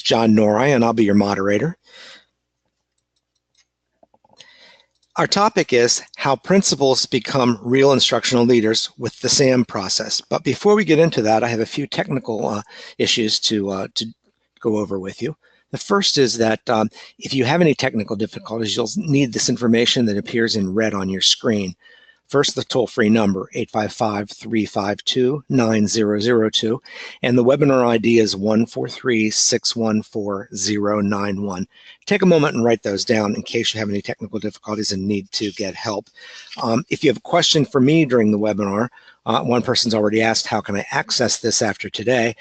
John Norrie, and I'll be your moderator. Our topic is how principals become real instructional leaders with the SAM process. But before we get into that, I have a few technical issues to go over with you. The first is that if you have any technical difficulties, you'll need this information that appears in red on your screen. First, the toll-free number, 855-352-9002, and the webinar ID is 143-614-091. Take a moment and write those down in case you have any technical difficulties and need to get help. If you have a question for me during the webinar, one person's already asked, how can I access this after today?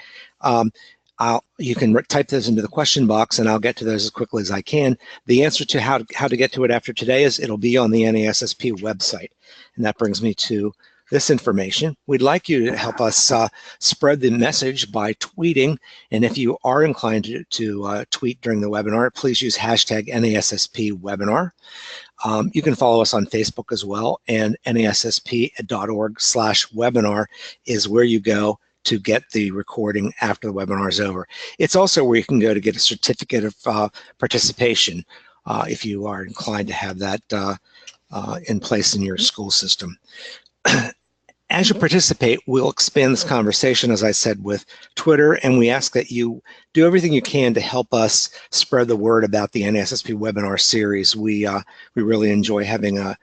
You can type those into the question box and I'll get to those as quickly as I can. The answer to how to get to it after today is it'll be on the NASSP website. And that brings me to this information. We'd like you to help us spread the message by tweeting. And if you are inclined to tweet during the webinar, please use hashtag NASSP webinar. You can follow us on Facebook as well, and nassp.org/webinar is where you go to get the recording after the webinar is over. It's also where you can go to get a certificate of participation if you are inclined to have that in place in your school system. As you participate, we'll expand this conversation, as I said, with Twitter, and we ask that you do everything you can to help us spread the word about the NASSP webinar series. We really enjoy having a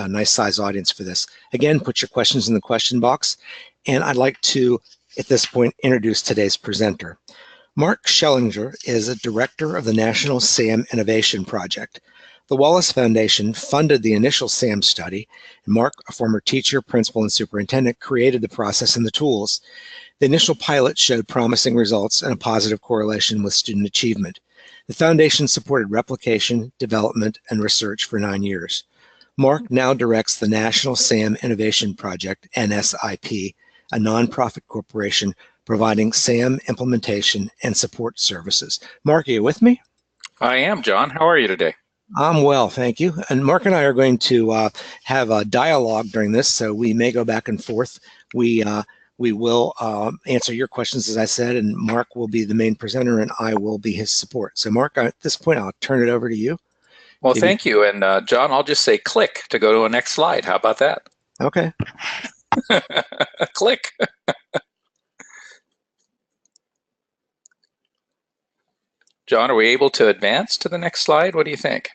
nice size audience for this. Again, put your questions in the question box, and I'd like to, at this point, introduce today's presenter. Mark Schellinger is a director of the National SAM Innovation Project. The Wallace Foundation funded the initial SAM study, and Mark, a former teacher, principal, and superintendent, created the process and the tools. The initial pilot showed promising results and a positive correlation with student achievement. The foundation supported replication, development, and research for 9 years. Mark now directs the National SAM Innovation Project, NSIP, a nonprofit corporation providing SAM implementation and support services. Mark, are you with me? I am, John. How are you today? I'm well, thank you. And Mark and I are going to have a dialogue during this, so we may go back and forth. We will answer your questions, as I said, and Mark will be the main presenter, and I will be his support. So, Mark, at this point, I'll turn it over to you. Well, thank you. And John, I'll just say click to go to a next slide. How about that? Okay. Click. John, are we able to advance to the next slide? What do you think?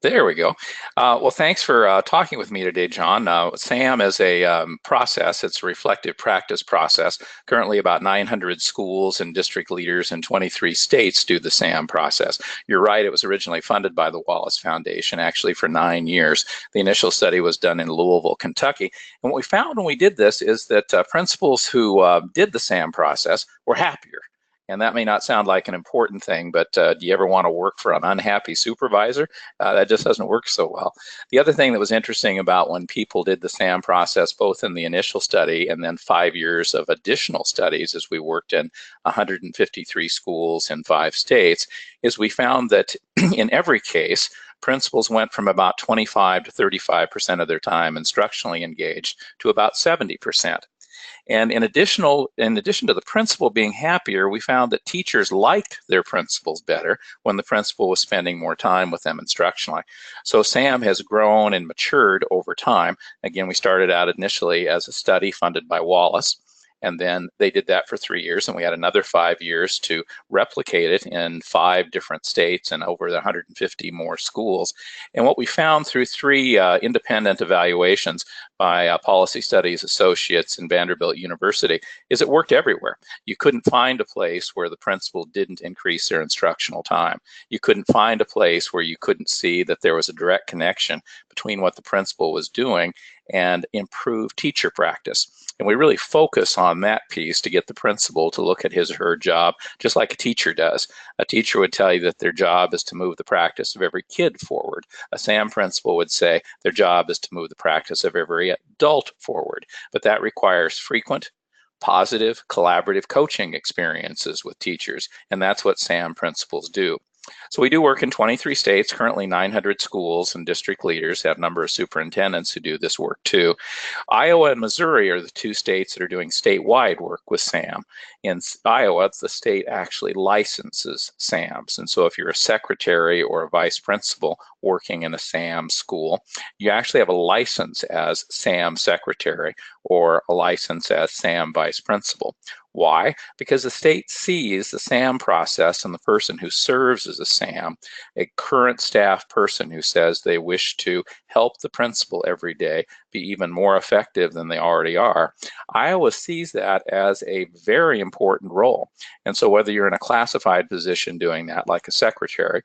There we go. Well, thanks for talking with me today, John. SAM is a process. It's a reflective practice process. Currently, about 900 schools and district leaders in 23 states do the SAM process. You're right, it was originally funded by the Wallace Foundation, actually for 9 years. The initial study was done in Louisville, Kentucky. And what we found when we did this is that principals who did the SAM process were happier. And that may not sound like an important thing, but do you ever want to work for an unhappy supervisor? That just doesn't work so well. The other thing that was interesting about when people did the SAM process, both in the initial study and then 5 years of additional studies as we worked in 153 schools in 5 states, is we found that in every case, principals went from about 25 to 35% of their time instructionally engaged to about 70%. And in addition to the principal being happier, we found that teachers liked their principals better when the principal was spending more time with them instructionally. So SAM has grown and matured over time. Again, we started out initially as a study funded by Wallace, and then they did that for 3 years, and we had another 5 years to replicate it in 5 different states and over 150 more schools. And what we found through 3 independent evaluations by Policy Studies Associates in Vanderbilt University is it worked everywhere. You couldn't find a place where the principal didn't increase their instructional time. You couldn't find a place where you couldn't see that there was a direct connection between what the principal was doing and improve teacher practice. And we really focus on that piece to get the principal to look at his or her job just like a teacher does. A teacher would tell you that their job is to move the practice of every kid forward. A SAM principal would say their job is to move the practice of every adult forward. But that requires frequent, positive, collaborative coaching experiences with teachers, and that's what SAM principals do. So we do work in 23 states, currently 900 schools, and district leaders have a number of superintendents who do this work too. Iowa and Missouri are the two states that are doing statewide work with SAM. In Iowa, the state actually licenses SAMs. And so if you're a secretary or a vice principal working in a SAM school, you actually have a license as SAM secretary or a license as SAM vice principal. Why? Because the state sees the SAM process and the person who serves as a SAM, a current staff person who says they wish to help the principal every day be even more effective than they already are. Iowa sees that as a very important role. And so whether you're in a classified position doing that, like a secretary,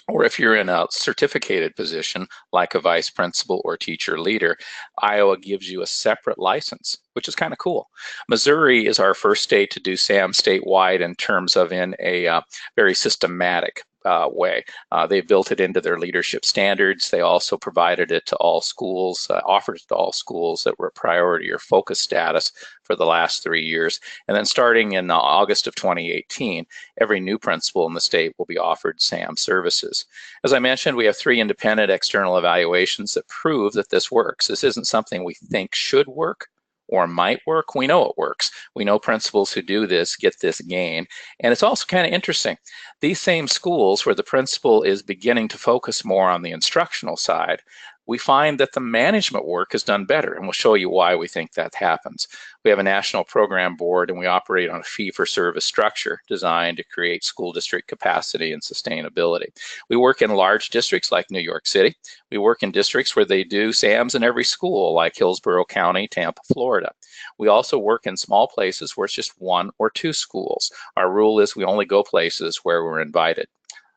or if you're in a certificated position like a vice principal or teacher leader, Iowa gives you a separate license, which is kind of cool. Missouri is our first state to do SAM statewide in terms of in a very systematic way. They built it into their leadership standards. They also provided it to all schools, offered it to all schools that were priority or focus status for the last 3 years. And then starting in August of 2018, every new principal in the state will be offered SAM services. As I mentioned, we have 3 independent external evaluations that prove that this works. This isn't something we think should work or might work. We know it works. We know principals who do this get this gain. And it's also kind of interesting. These same schools where the principal is beginning to focus more on the instructional side, we find that the management work is done better, and we'll show you why we think that happens. We have a national program board, and we operate on a fee-for-service structure designed to create school district capacity and sustainability. We work in large districts like New York City. We work in districts where they do SAMs in every school, like Hillsborough County, Tampa, Florida. We also work in small places where it's just 1 or 2 schools. Our rule is we only go places where we're invited.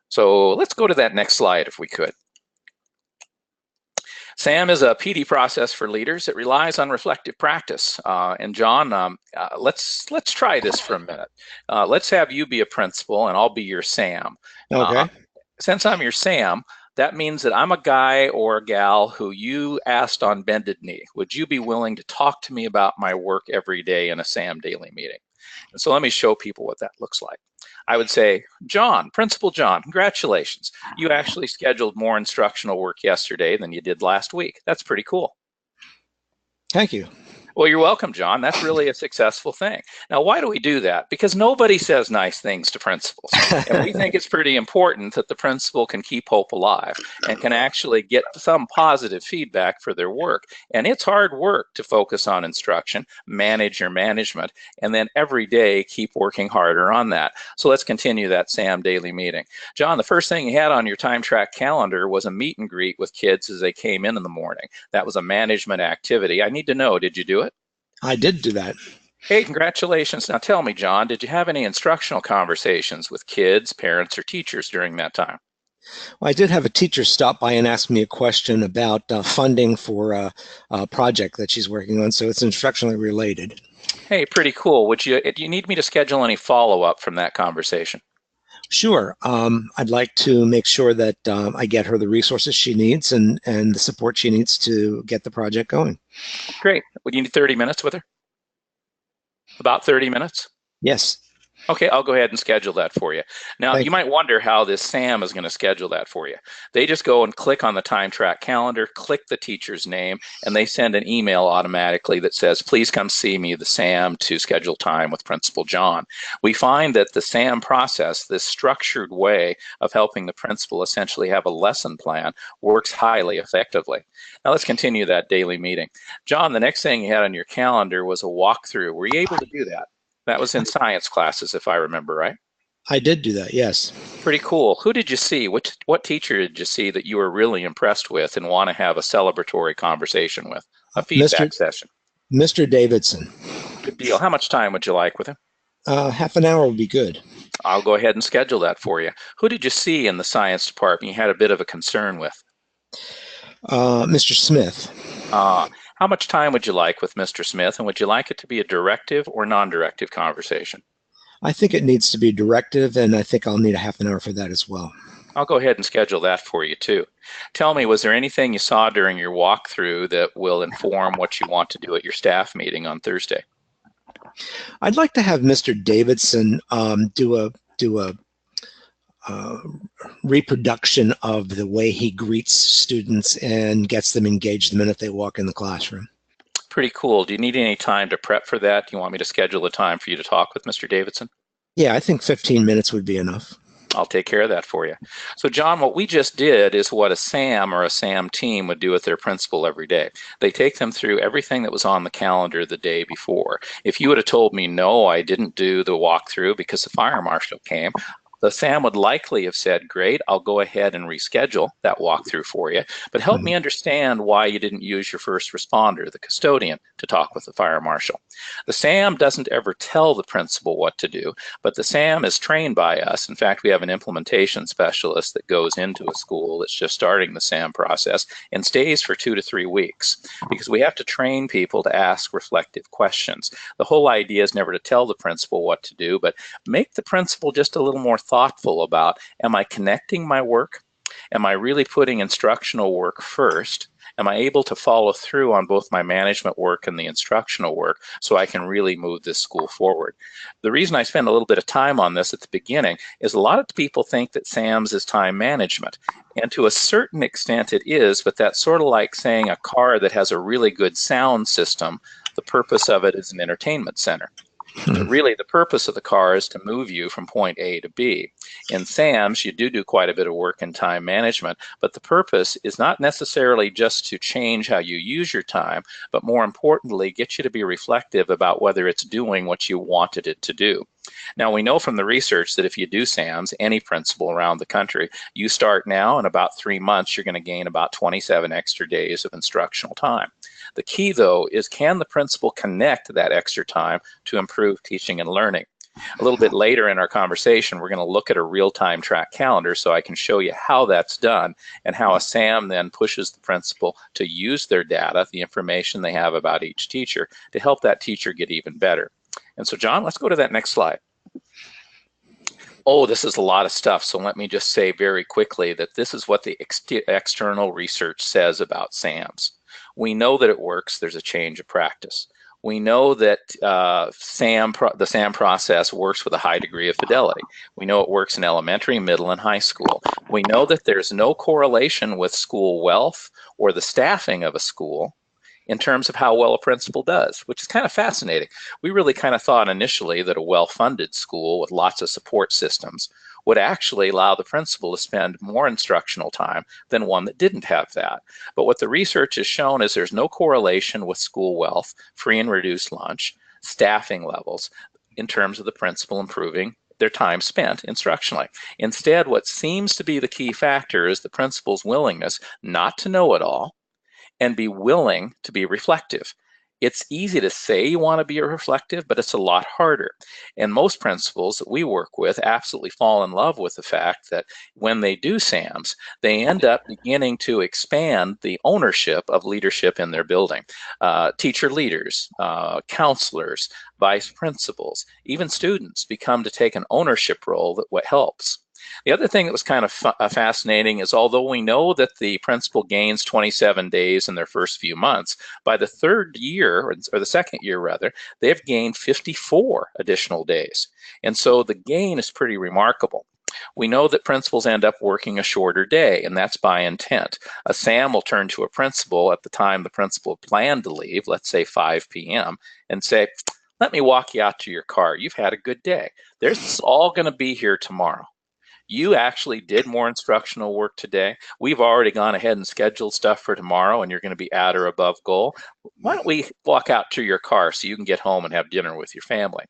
So let's go to that next slide if we could. SAM is a PD process for leaders. It relies on reflective practice. And John, let's try this for a minute. Let's have you be a principal and I'll be your SAM. Okay. Since I'm your SAM, that means that I'm a guy or a gal who you asked on bended knee. Would you be willing to talk to me about my work every day in a SAM daily meeting? And so let me show people what that looks like. I would say, John, Principal John, congratulations. You actually scheduled more instructional work yesterday than you did last week. That's pretty cool. Thank you. Well, you're welcome, John. That's really a successful thing. Now, why do we do that? Because nobody says nice things to principals. And we think it's pretty important that the principal can keep hope alive and can actually get some positive feedback for their work. And it's hard work to focus on instruction, manage your management, and then every day keep working harder on that. So let's continue that SAM daily meeting. John, the first thing you had on your TimeTrack calendar was a meet and greet with kids as they came in the morning. That was a management activity. I need to know, did you do it? I did do that. Hey, congratulations. Now tell me, John, did you have any instructional conversations with kids, parents, or teachers during that time? Well, I did have a teacher stop by and ask me a question about funding for a project that she's working on, so it's instructionally related. Hey, pretty cool. Do you need me to schedule any follow-up from that conversation? Sure. I'd like to make sure that I get her the resources she needs and the support she needs to get the project going. Great. Would you need 30 minutes with her? About 30 minutes? Yes. Okay, I'll go ahead and schedule that for you. Now, Thank you might wonder how this SAM is going to schedule that for you. They just go and click on the TimeTrack calendar, click the teacher's name, and they send an email automatically that says, please come see me, the SAM, to schedule time with Principal John. We find that the SAM process, this structured way of helping the principal essentially have a lesson plan, works highly effectively. Now, let's continue that daily meeting. John, the next thing you had on your calendar was a walkthrough. Were you able to do that? That was in science classes, if I remember right. I did do that, yes. Pretty cool. Who did you see? What teacher did you see that you were really impressed with and want to have a celebratory conversation with? A feedback session. Mr. Davidson. Good deal. How much time would you like with him? Half an hour would be good. I'll go ahead and schedule that for you. Who did you see in the science department you had a bit of a concern with? Mr. Smith. How much time would you like with Mr. Smith, and would you like it to be a directive or non-directive conversation? I think it needs to be directive, and I think I'll need a half an hour for that as well. I'll go ahead and schedule that for you too. Tell me, was there anything you saw during your walkthrough that will inform what you want to do at your staff meeting on Thursday? I'd like to have Mr. Davidson do a reproduction of the way he greets students and gets them engaged the minute they walk in the classroom. Pretty cool. Do you need any time to prep for that? Do you want me to schedule a time for you to talk with Mr. Davidson? Yeah, I think 15 minutes would be enough. I'll take care of that for you. So, John, what we just did is what a SAM or a SAM team would do with their principal every day. They take them through everything that was on the calendar the day before. If you would have told me, no, I didn't do the walkthrough because the fire marshal came, the SAM would likely have said, great, I'll go ahead and reschedule that walkthrough for you, but help me understand why you didn't use your first responder, the custodian, to talk with the fire marshal. The SAM doesn't ever tell the principal what to do, but the SAM is trained by us. In fact, we have an implementation specialist that goes into a school that's just starting the SAM process and stays for 2 to 3 weeks because we have to train people to ask reflective questions. The whole idea is never to tell the principal what to do, but make the principal just a little more thoughtful about, am I connecting my work? Am I really putting instructional work first? Am I able to follow through on both my management work and the instructional work so I can really move this school forward? The reason I spend a little bit of time on this at the beginning is a lot of people think that SAMS is time management. And to a certain extent it is, but that's sort of like saying a car that has a really good sound system, the purpose of it is an entertainment center. But really, the purpose of the car is to move you from point A to B. In SAMS, you do quite a bit of work in time management, but the purpose is not necessarily just to change how you use your time, but more importantly, get you to be reflective about whether it's doing what you wanted it to do. Now, we know from the research that if you do SAMS, any principal around the country, you start now, in about 3 months, you're going to gain about 27 extra days of instructional time. The key, though, is can the principal connect that extra time to improve teaching and learning? A little bit later in our conversation, we're going to look at a real-time track calendar so I can show you how that's done and how a SAM then pushes the principal to use their data, the information they have about each teacher, to help that teacher get even better. And so, John, let's go to that next slide. Oh, this is a lot of stuff, so let me just say very quickly that this is what the external research says about SAMs. We know that it works. There's a change of practice. We know that the SAM process works with a high degree of fidelity. We know it works in elementary, middle, and high school. We know that there's no correlation with school wealth or the staffing of a school in terms of how well a principal does, which is kind of fascinating. We really kind of thought initially that a well-funded school with lots of support systems would actually allow the principal to spend more instructional time than one that didn't have that. But what the research has shown is there's no correlation with school wealth, free and reduced lunch, staffing levels in terms of the principal improving their time spent instructionally. Instead, what seems to be the key factor is the principal's willingness not to know it all and be willing to be reflective. It's easy to say you want to be reflective, but it's a lot harder. And most principals that we work with absolutely fall in love with the fact that when they do SAMs, they end up beginning to expand the ownership of leadership in their building. Teacher leaders, counselors, vice principals, even students become to take an ownership role that what helps. The other thing that was kind of fascinating is although we know that the principal gains 27 days in their first few months, by the third year, or the second year rather, they've gained 54 additional days. And so the gain is pretty remarkable. We know that principals end up working a shorter day, and that's by intent. A SAM will turn to a principal at the time the principal planned to leave, let's say 5 p.m., and say, let me walk you out to your car. You've had a good day. This all going to be here tomorrow. You actually did more instructional work today. We've already gone ahead and scheduled stuff for tomorrow, and you're going to be at or above goal. Why don't we walk out to your car so you can get home and have dinner with your family?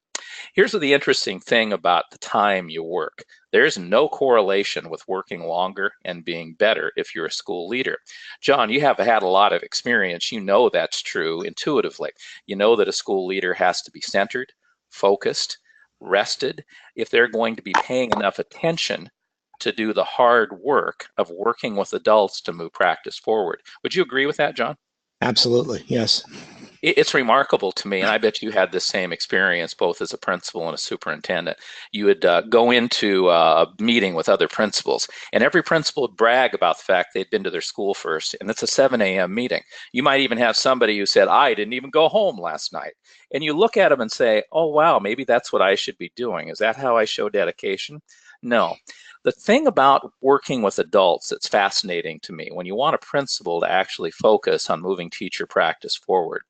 Here's the interesting thing about the time you work. There's no correlation with working longer and being better if you're a school leader. John, you have had a lot of experience. You know that's true intuitively. You know that a school leader has to be centered, focused, rested if they're going to be paying enough attention to do the hard work of working with adults to move practice forward. Would you agree with that, John? Absolutely, yes. It's remarkable to me, and I bet you had the same experience both as a principal and a superintendent. You would go into a meeting with other principals, and every principal would brag about the fact they'd been to their school first, and it's a 7 a.m. meeting. You might even have somebody who said, I didn't even go home last night. And you look at them and say, oh, wow, maybe that's what I should be doing. Is that how I show dedication? No. The thing about working with adults that's fascinating to me, when you want a principal to actually focus on moving teacher practice forward,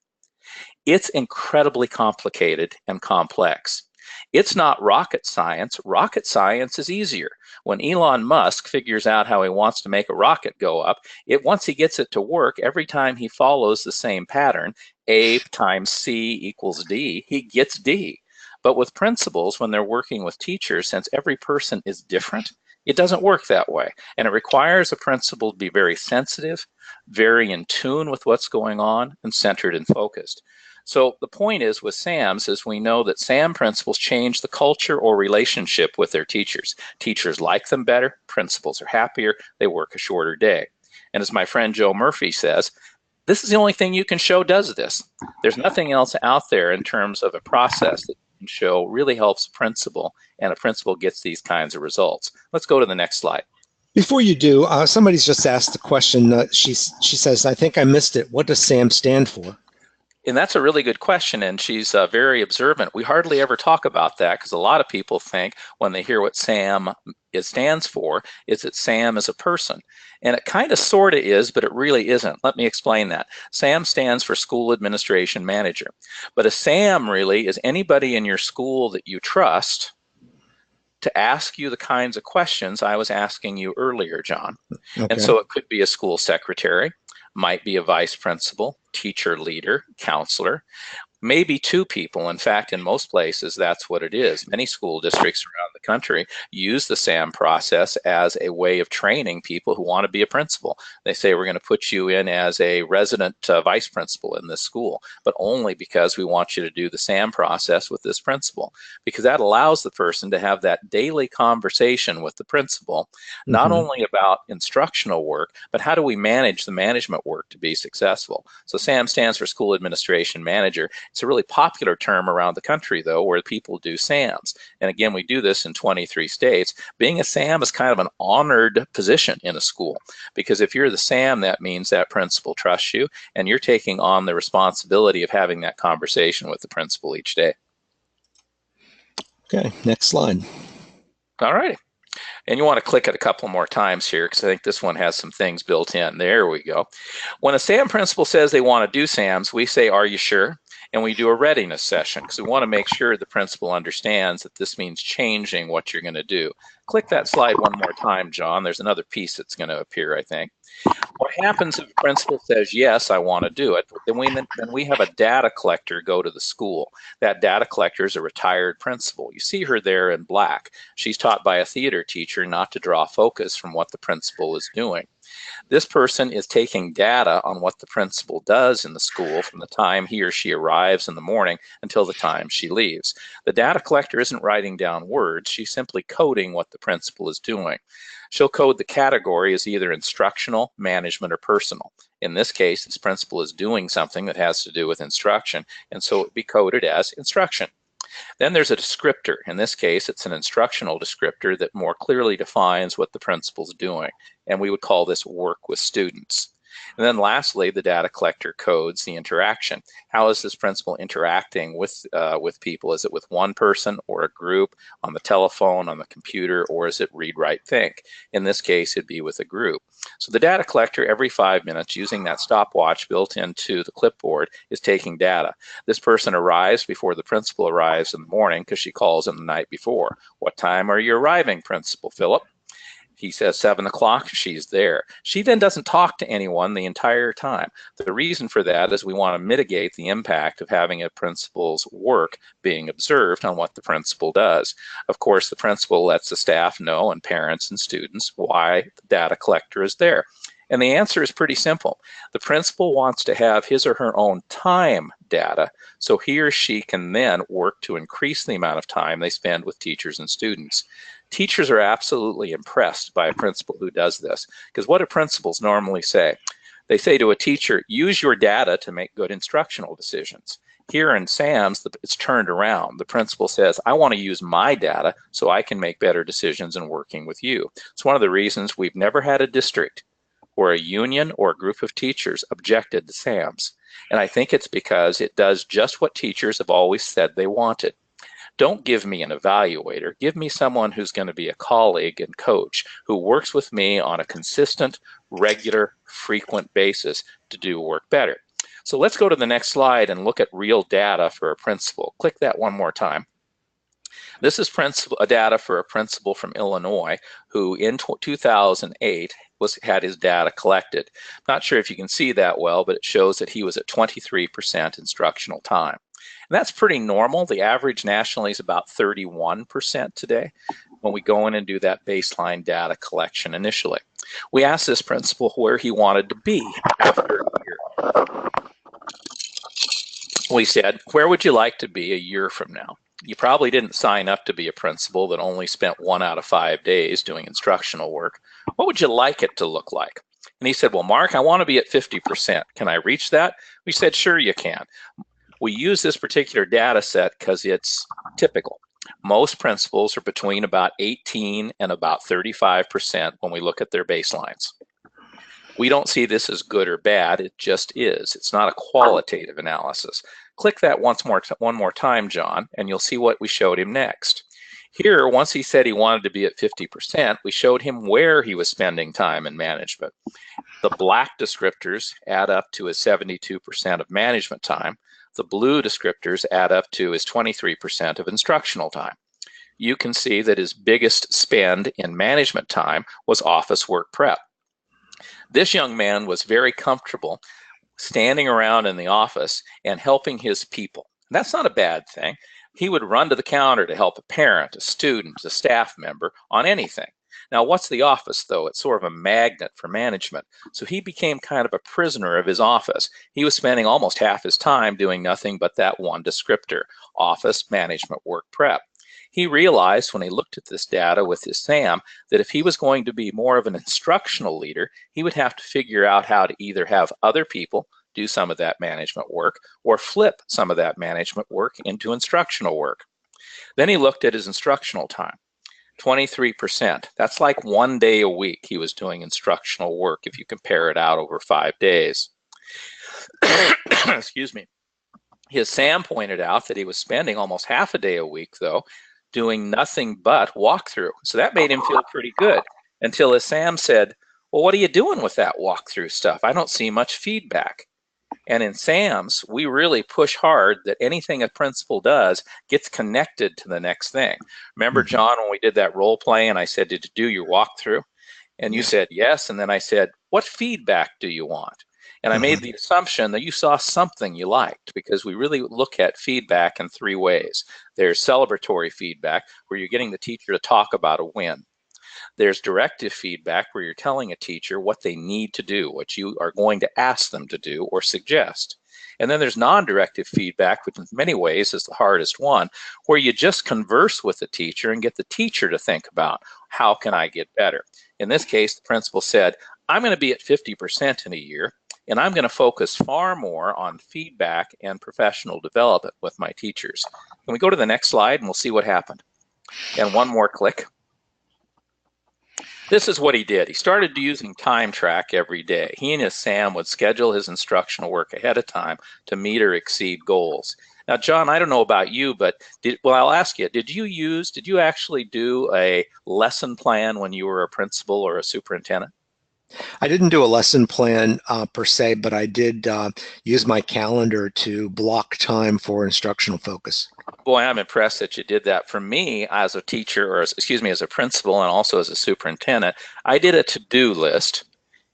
it's incredibly complicated and complex. It's not rocket science. Rocket science is easier. When Elon Musk figures out how he wants to make a rocket go up, once he gets it to work, every time he follows the same pattern, A times C equals D, he gets D. But with principals, when they're working with teachers, since every person is different, it doesn't work that way. And it requires a principal to be very sensitive, very in tune with what's going on, and centered and focused. So the point is with SAMs is we know that SAM principals change the culture or relationship with their teachers. Teachers like them better, principals are happier, they work a shorter day. And as my friend Joe Murphy says, this is the only thing you can show does this. There's nothing else out there in terms of a process that you can show really helps a principal, and a principal gets these kinds of results. Let's go to the next slide. Before you do, somebody's just asked a question. She says, I think I missed it. What does SAM stand for? And that's a really good question, and she's very observant. We hardly ever talk about that because a lot of people think when they hear what SAM stands for, is that SAM is a person. And it kind of sort of is, but it really isn't. Let me explain that. SAM stands for School Administration Manager. But a SAM really is anybody in your school that you trust to ask you the kinds of questions I was asking you earlier, John. Okay. And so it could be a school secretary, might be a vice principal, teacher leader, counselor, maybe two people. In fact, in most places, that's what it is. Many school districts around the country use the SAM process as a way of training people who want to be a principal. They say, we're going to put you in as a resident vice principal in this school, but only because we want you to do the SAM process with this principal, because that allows the person to have that daily conversation with the principal, not only about instructional work, but how do we manage the management work to be successful. So SAM stands for School Administration Manager. It's a really popular term around the country, though, where people do SAMs. And again, we do this in 23 states. Being a SAM is kind of an honored position in a school, because if you're the SAM, that means that principal trusts you, and you're taking on the responsibility of having that conversation with the principal each day. Okay, next slide. All righty. And you want to click it a couple more times here because I think this one has some things built in. There we go. When a SAM principal says they want to do SAMs, we say, are you sure? And we do a readiness session because we want to make sure the principal understands that this means changing what you're going to do. Click that slide one more time, John. There's another piece that's going to appear, I think. What happens if the principal says, yes, I want to do it? Then we have a data collector go to the school. That data collector is a retired principal. You see her there in black. She's taught by a theater teacher not to draw focus from what the principal is doing. This person is taking data on what the principal does in the school from the time he or she arrives in the morning until the time she leaves. The data collector isn't writing down words. She's simply coding what the principal is doing. She'll code the category as either instructional, management, or personal. In this case, this principal is doing something that has to do with instruction, and so it would be coded as instruction. Then there's a descriptor. In this case, it's an instructional descriptor that more clearly defines what the principal's doing, and we would call this work with students. And then lastly, the data collector codes the interaction. How is this principal interacting with people? Is it with one person or a group, on the telephone, on the computer, or is it read, write, think? In this case, it'd be with a group. So the data collector, every 5 minutes, using that stopwatch built into the clipboard, is taking data. This person arrives before the principal arrives in the morning because she calls him the night before. What time are you arriving, Principal Philip? He says 7 o'clock, she's there. She then doesn't talk to anyone the entire time. The reason for that is we want to mitigate the impact of having a principal's work being observed on what the principal does. Of course, the principal lets the staff know, and parents and students, why the data collector is there. And the answer is pretty simple. The principal wants to have his or her own time data so he or she can then work to increase the amount of time they spend with teachers and students. Teachers are absolutely impressed by a principal who does this, because what do principals normally say? They say to a teacher, use your data to make good instructional decisions. Here in SAMS, it's turned around. The principal says, I want to use my data so I can make better decisions in working with you. It's one of the reasons we've never had a district where a union or a group of teachers objected to SAMS. And I think it's because it does just what teachers have always said they wanted. Don't give me an evaluator. Give me someone who's going to be a colleague and coach who works with me on a consistent, regular, frequent basis to do work better. So let's go to the next slide and look at real data for a principal. Click that one more time. This is data for a principal from Illinois who in 2008 had his data collected. Not sure if you can see that well, but it shows that he was at 23% instructional time. And that's pretty normal. The average nationally is about 31% today when we go in and do that baseline data collection initially. We asked this principal where he wanted to be after a year. We said, where would you like to be a year from now? You probably didn't sign up to be a principal that only spent 1 out of 5 days doing instructional work. What would you like it to look like? And he said, well, Mark, I want to be at 50%. Can I reach that? We said, sure you can. We use this particular data set because it's typical. Most principals are between about 18 and about 35% when we look at their baselines. We don't see this as good or bad, it just is. It's not a qualitative analysis. Click that one more time, John, and you'll see what we showed him next. Here, once he said he wanted to be at 50%, we showed him where he was spending time in management. The black descriptors add up to his 72% of management time. The blue descriptors add up to his 23% of instructional time. You can see that his biggest spend in management time was office work prep. This young man was very comfortable standing around in the office and helping his people. And that's not a bad thing. He would run to the counter to help a parent, a student, a staff member on anything. Now, what's the office, though? It's sort of a magnet for management. So he became kind of a prisoner of his office. He was spending almost half his time doing nothing but that one descriptor, office management work prep. He realized when he looked at this data with his SAM that if he was going to be more of an instructional leader, he would have to figure out how to either have other people do some of that management work or flip some of that management work into instructional work. Then he looked at his instructional time. 23%. That's like 1 day a week he was doing instructional work if you compare it out over 5 days. Excuse me. His SAM pointed out that he was spending almost half a day a week, though, doing nothing but walkthrough. So that made him feel pretty good until his SAM said, well, what are you doing with that walkthrough stuff? I don't see much feedback. And in SAMs, we really push hard that anything a principal does gets connected to the next thing. Remember, John, when we did that role play and I said, did you do your walkthrough? And you said, yes. And then I said, what feedback do you want? And I made the assumption that you saw something you liked because we really look at feedback in 3 ways. There's celebratory feedback where you're getting the teacher to talk about a win. There's directive feedback where you're telling a teacher what they need to do, what you are going to ask them to do or suggest. And then there's non-directive feedback, which in many ways is the hardest one, where you just converse with the teacher and get the teacher to think about, how can I get better? In this case, the principal said, I'm going to be at 50% in a year, and I'm going to focus far more on feedback and professional development with my teachers. Can we go to the next slide and we'll see what happened? And one more click. This is what he did. He started using TimeTrack every day. He and his SAM would schedule his instructional work ahead of time to meet or exceed goals. Now, John, I don't know about you, but I'll ask you, did you actually do a lesson plan when you were a principal or a superintendent? I didn't do a lesson plan per se, but I did use my calendar to block time for instructional focus. Boy, I'm impressed that you did that. For me, as a teacher, or as a principal and also as a superintendent, I did a to-do list,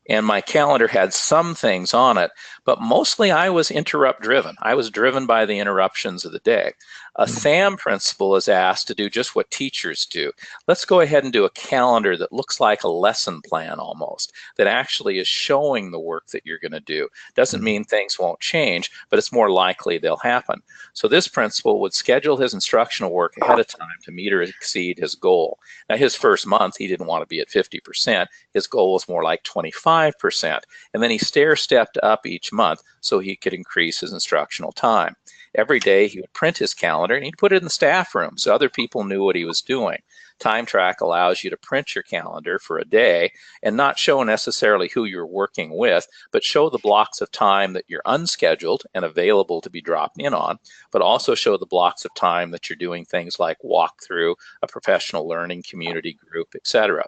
and my calendar had some things on it, but mostly I was interrupt driven. I was driven by the interruptions of the day. A SAM principal is asked to do just what teachers do. Let's go ahead and do a calendar that looks like a lesson plan almost, that actually is showing the work that you're going to do. Doesn't mean things won't change, but it's more likely they'll happen. So this principal would schedule his instructional work ahead of time to meet or exceed his goal. Now, his first month, he didn't want to be at 50%. His goal was more like 25%. And then he stair-stepped up each month so he could increase his instructional time. Every day he would print his calendar and he'd put it in the staff room so other people knew what he was doing. TimeTrack allows you to print your calendar for a day and not show necessarily who you're working with, but show the blocks of time that you're unscheduled and available to be dropped in on, but also show the blocks of time that you're doing things like walk through a professional learning community group, etc.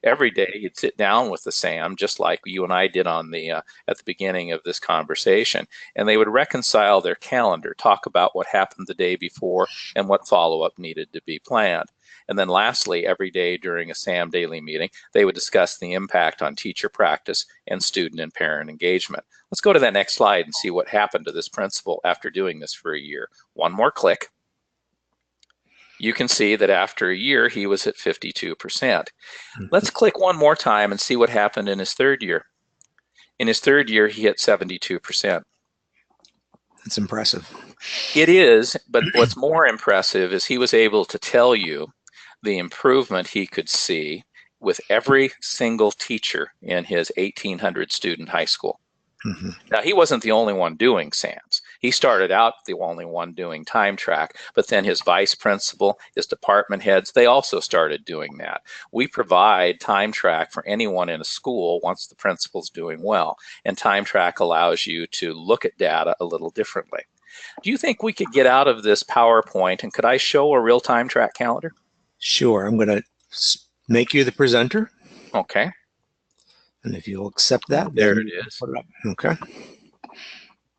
Every day you'd sit down with the SAM, just like you and I did on the at the beginning of this conversation, and they would reconcile their calendar, talk about what happened the day before and what follow-up needed to be planned. And then lastly, every day during a SAM daily meeting, they would discuss the impact on teacher practice and student and parent engagement. Let's go to that next slide and see what happened to this principal after doing this for a year. One more click. You can see that after a year, he was at 52%. Let's click one more time and see what happened in his third year. In his third year, he hit 72%. That's impressive. It is, but what's more impressive is he was able to tell you the improvement he could see with every single teacher in his 1,800 student high school. Mm-hmm. Now, he wasn't the only one doing SAMs. He started out the only one doing TimeTrack, but then his vice principal, his department heads, they also started doing that. We provide TimeTrack for anyone in a school once the principal's doing well, and TimeTrack allows you to look at data a little differently. Do you think we could get out of this PowerPoint, and could I show a real TimeTrack calendar? Sure. I'm going to make you the presenter. Okay. And if you'll accept that, there it is. Put it up. Okay.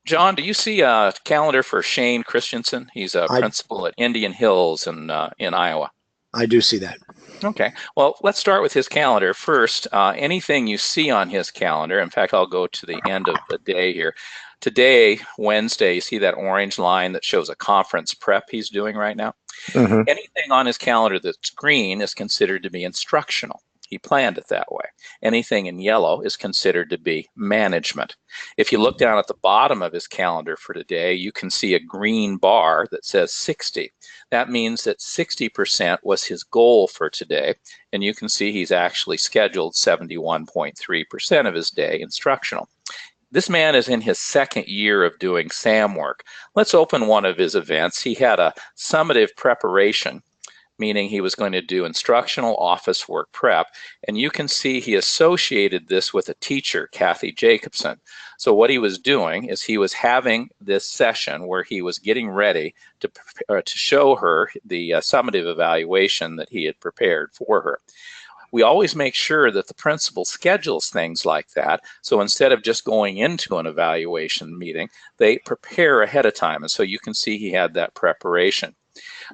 John, do you see a calendar for Shane Christensen? He's a principal at Indian Hills in Iowa. I do see that. Okay. Well, let's start with his calendar first. Anything you see on his calendar, in fact, I'll go to the end of the day here. Today, Wednesday, you see that orange line that shows a conference prep he's doing right now? Mm-hmm. Anything on his calendar that's green is considered to be instructional. He planned it that way. Anything in yellow is considered to be management. If you look down at the bottom of his calendar for today, you can see a green bar that says 60. That means that 60% was his goal for today, and you can see he's actually scheduled 71.3% of his day instructional. This man is in his second year of doing SAM work. Let's open one of his events. He had a summative preparation, meaning he was going to do instructional office work prep. And you can see he associated this with a teacher, Kathy Jacobson. So what he was doing is he was having this session where he was getting ready to show her the summative evaluation that he had prepared for her. We always make sure that the principal schedules things like that. So instead of just going into an evaluation meeting, they prepare ahead of time. And so you can see he had that preparation.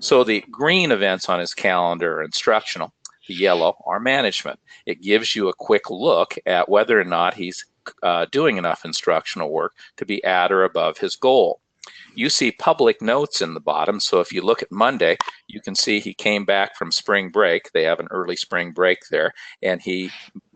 So the green events on his calendar are instructional. The yellow are management. It gives you a quick look at whether or not he's doing enough instructional work to be at or above his goal. You see public notes in the bottom. So if you look at Monday, you can see he came back from spring break. They have an early spring break there. And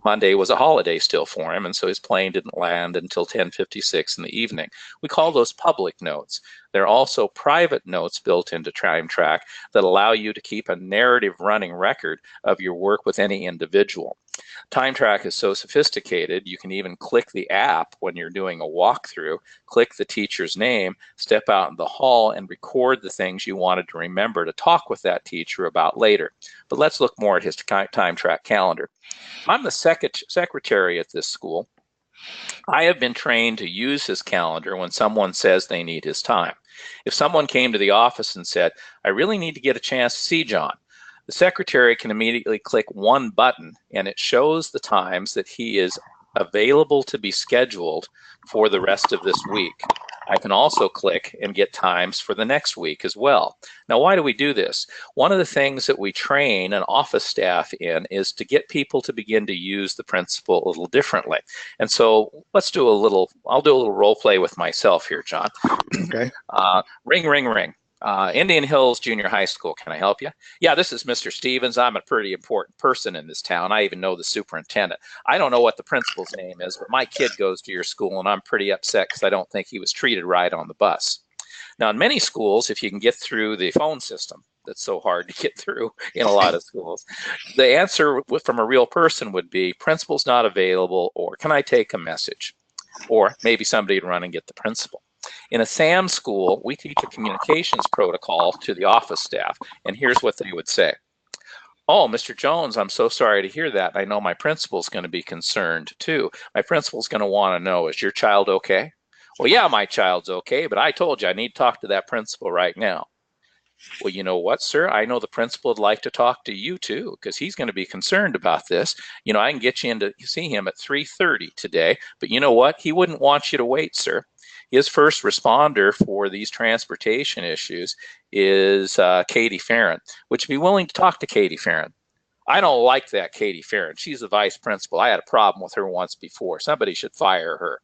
Monday was a holiday still for him. And so his plane didn't land until 10:56 in the evening. We call those public notes. There are also private notes built into TimeTrack that allow you to keep a narrative running record of your work with any individual. TimeTrack is so sophisticated, you can even click the app when you're doing a walkthrough, click the teacher's name, step out in the hall, and record the things you wanted to remember to talk with that teacher about later. But let's look more at his TimeTrack calendar. I'm the secretary at this school. I have been trained to use his calendar when someone says they need his time. If someone came to the office and said, I really need to get a chance to see John, the secretary can immediately click one button and it shows the times that he is available to be scheduled for the rest of this week. I can also click and get times for the next week as well. Now, why do we do this? One of the things that we train an office staff in is to get people to begin to use the principle a little differently. And so I'll do a little role play with myself here, John. Okay. Ring, ring, ring. Indian Hills Junior High School, can I help you? Yeah, this is Mr. Stevens. I'm a pretty important person in this town. I even know the superintendent. I don't know what the principal's name is, but my kid goes to your school, and I'm pretty upset because I don't think he was treated right on the bus. Now, in many schools, if you can get through the phone system, that's so hard to get through in a lot of schools, the answer from a real person would be, principal's not available, or can I take a message? Or maybe somebody would run and get the principal. In a SAM school, we teach a communications protocol to the office staff, and here's what they would say. Oh, Mr. Jones, I'm so sorry to hear that. I know my principal's going to be concerned too. My principal's going to want to know, is your child okay? Well, yeah, my child's okay, but I told you I need to talk to that principal right now. Well, you know what, sir? I know the principal would like to talk to you too, because he's going to be concerned about this. You know, I can get you in to see him at 3:30 today, but you know what? He wouldn't want you to wait, sir. His first responder for these transportation issues is Katie Farron. Would you be willing to talk to Katie Farron? I don't like that Katie Farron. She's the vice principal. I had a problem with her once before. Somebody should fire her.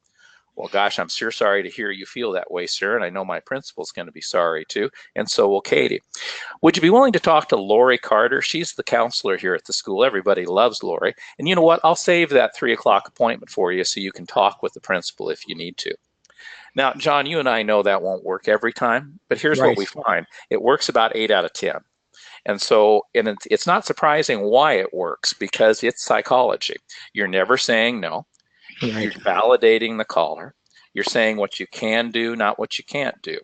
Well, gosh, I'm sure sorry to hear you feel that way, sir, and I know my principal's going to be sorry too, and so will Katie. Would you be willing to talk to Lori Carter? She's the counselor here at the school. Everybody loves Lori. And you know what? I'll save that 3 o'clock appointment for you so you can talk with the principal if you need to. Now, John, you and I know that won't work every time, but here's what we find. It works about 8 out of 10. And so, and it's not surprising why it works, because it's psychology. You're never saying no. Right. You're validating the caller. You're saying what you can do, not what you can't do.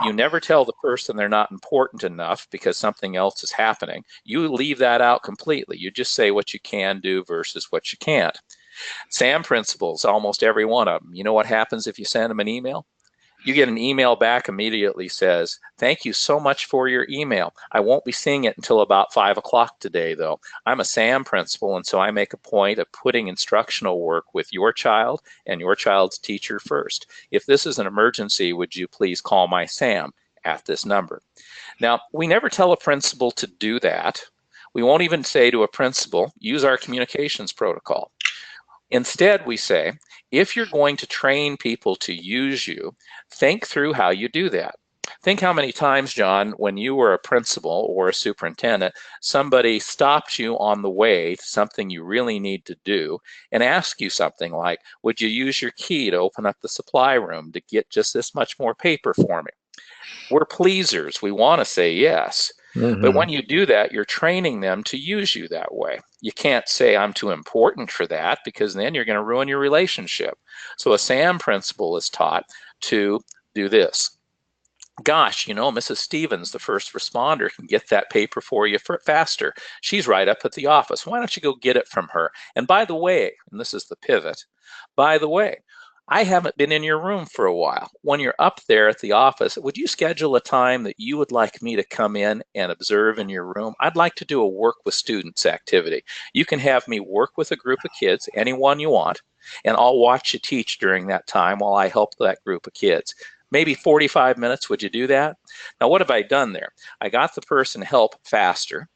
You never tell the person they're not important enough because something else is happening. You leave that out completely. You just say what you can do versus what you can't. SAM principles, almost every one of them. You know what happens if you send them an email? You get an email back immediately says, thank you so much for your email. I won't be seeing it until about 5 o'clock today, though. I'm a SAM principal, and so I make a point of putting instructional work with your child and your child's teacher first. If this is an emergency, would you please call my SAM at this number? Now, we never tell a principal to do that. We won't even say to a principal, use our communications protocol. Instead, we say, if you're going to train people to use you, think through how you do that. Think how many times, John, when you were a principal or a superintendent, somebody stopped you on the way to something you really need to do and asked you something like, would you use your key to open up the supply room to get just this much more paper for me? We're pleasers. We want to say yes. Mm-hmm. But when you do that, you're training them to use you that way. You can't say I'm too important for that, because then you're going to ruin your relationship. So a SAM principal is taught to do this. Gosh, you know, Mrs. Stevens, the first responder, can get that paper for you faster. She's right up at the office. Why don't you go get it from her? And by the way, and this is the pivot, by the way, I haven't been in your room for a while. When you're up there at the office, would you schedule a time that you would like me to come in and observe in your room? I'd like to do a work with students activity. You can have me work with a group of kids, anyone you want, and I'll watch you teach during that time while I help that group of kids. Maybe 45 minutes, would you do that? Now, what have I done there? I got the person help faster.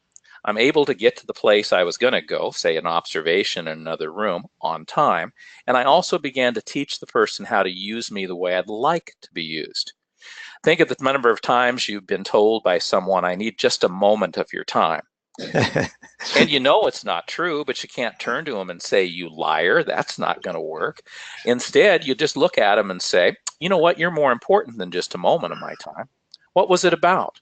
I'm able to get to the place I was going to go, say an observation in another room, on time. And I also began to teach the person how to use me the way I'd like to be used. Think of the number of times you've been told by someone, I need just a moment of your time. And you know it's not true, but you can't turn to them and say, you liar, that's not going to work. Instead, you just look at them and say, you know what, you're more important than just a moment of my time. What was it about?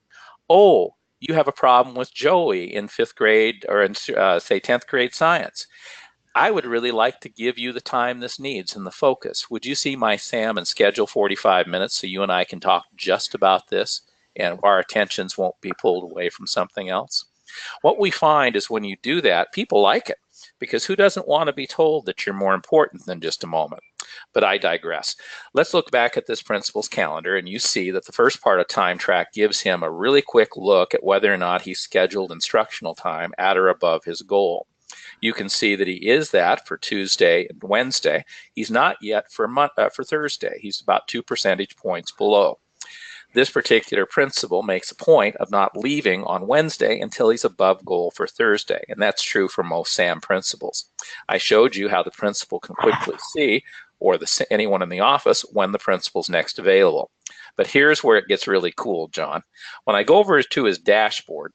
Oh, you have a problem with Joey in 5th grade or in, say, 10th grade science. I would really like to give you the time this needs and the focus. Would you see my SAM and schedule 45 minutes so you and I can talk just about this and our attentions won't be pulled away from something else? What we find is when you do that, people like it, because who doesn't want to be told that you're more important than just a moment? But I digress. Let's look back at this principal's calendar, and you see that the first part of TimeTrack gives him a really quick look at whether or not he's scheduled instructional time at or above his goal. You can see that he is that for Tuesday and Wednesday. He's not yet for Thursday. He's about 2 percentage points below. This particular principal makes a point of not leaving on Wednesday until he's above goal for Thursday, and that's true for most SAM principals. I showed you how the principal can quickly see, or anyone in the office, when the principal's next available. But here's where it gets really cool, John. When I go over to his dashboard,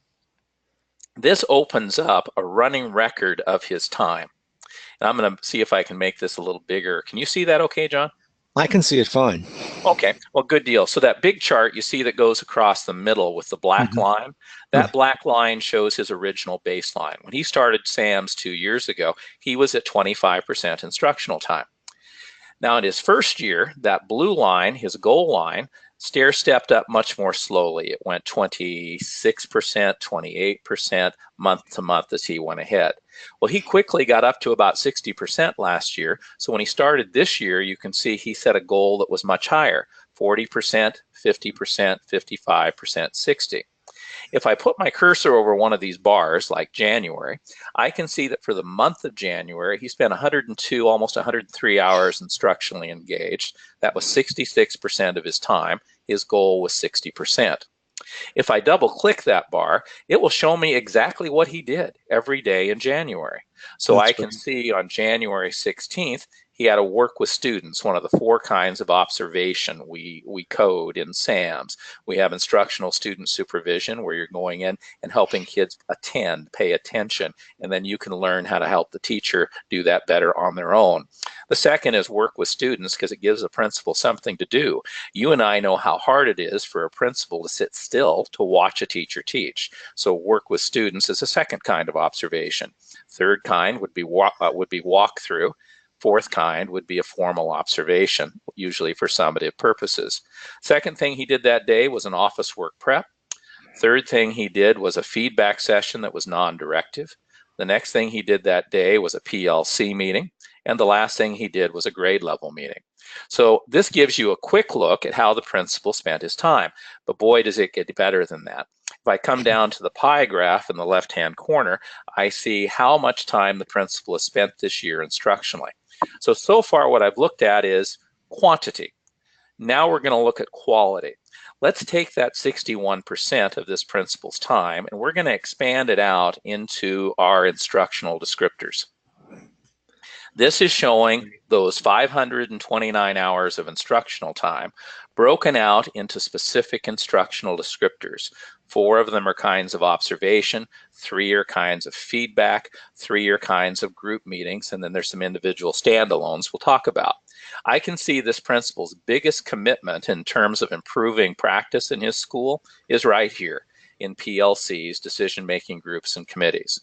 this opens up a running record of his time. And I'm going to see if I can make this a little bigger. Can you see that okay, John? I can see it fine. Okay, well, good deal. So that big chart you see that goes across the middle with the black line, that black line shows his original baseline. When he started SAMS 2 years ago, he was at 25% instructional time. Now in his first year, that blue line, his goal line, stair-stepped up much more slowly. It went 26%, 28% month to month as he went ahead. Well, he quickly got up to about 60% last year. So when he started this year, you can see he set a goal that was much higher, 40%, 50%, 55%, 60%. If I put my cursor over one of these bars, like January, I can see that for the month of January, he spent 102, almost 103 hours instructionally engaged. That was 66% of his time. His goal was 60%. If I double click that bar, it will show me exactly what he did every day in January. So That's I great. can see on January 16th, he had to work with students, one of the 4 kinds of observation we code in SAMS. We have instructional student supervision, where you're going in and helping kids attend, pay attention, and then you can learn how to help the teacher do that better on their own. The second is work with students, because it gives a principal something to do. You and I know how hard it is for a principal to sit still to watch a teacher teach. So work with students is a second kind of observation. Third kind would be walkthrough. Fourth kind would be a formal observation, usually for summative purposes. Second thing he did that day was an office work prep. Third thing he did was a feedback session that was non-directive. The next thing he did that day was a PLC meeting. And the last thing he did was a grade level meeting. So this gives you a quick look at how the principal spent his time. But boy, does it get better than that. If I come down to the pie graph in the left-hand corner, I see how much time the principal has spent this year instructionally. So far what I've looked at is quantity. Now we're going to look at quality. Let's take that 61% of this principal's time, and we're going to expand it out into our instructional descriptors. This is showing those 529 hours of instructional time broken out into specific instructional descriptors. 4 of them are kinds of observation, 3 are kinds of feedback, 3 are kinds of group meetings, and then there's some individual standalones we'll talk about. I can see this principal's biggest commitment in terms of improving practice in his school is right here in PLCs, decision-making groups and committees.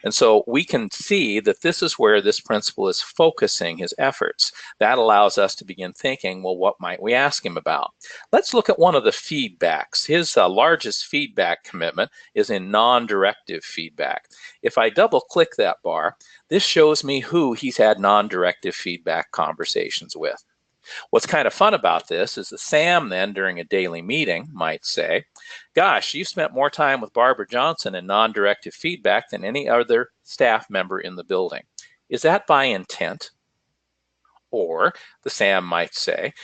And so we can see that this is where this principal is focusing his efforts. That allows us to begin thinking, well, what might we ask him about? Let's look at one of the feedbacks. His largest feedback commitment is in non-directive feedback. If I double click that bar, this shows me who he's had non-directive feedback conversations with. What's kind of fun about this is that Sam then during a daily meeting might say, gosh, you spent more time with Barbara Johnson in non-directive feedback than any other staff member in the building. Is that by intent? Or the Sam might say,